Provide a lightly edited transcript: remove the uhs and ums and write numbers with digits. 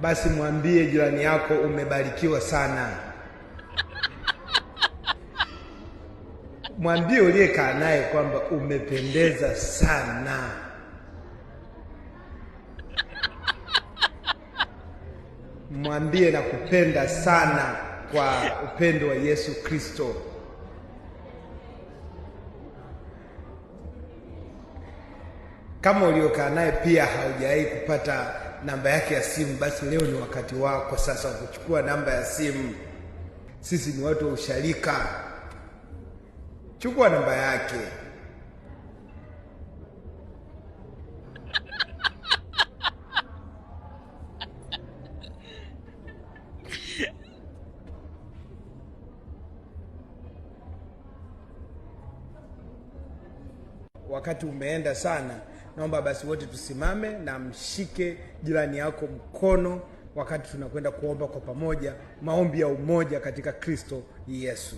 basi mwambie jirani yako umebarikiwa sana. Mwambie uliyekaa naye kwamba umependeza sana. Mwambie na kupenda sana kwa upendo wa Yesu Kristo. Kama uliokaa naye pia haujawahi kupata namba yake ya simu, basi leo ni wakati wako sasa kuchukua namba ya simu. Sisi ni watu wa usharika. Chukua namba yake. Wakati umeenda sana, naomba basi wote tusimame na mshike jirani yako mkono wakati tunakwenda kuomba kwa pamoja maombi ya umoja katika Kristo Yesu.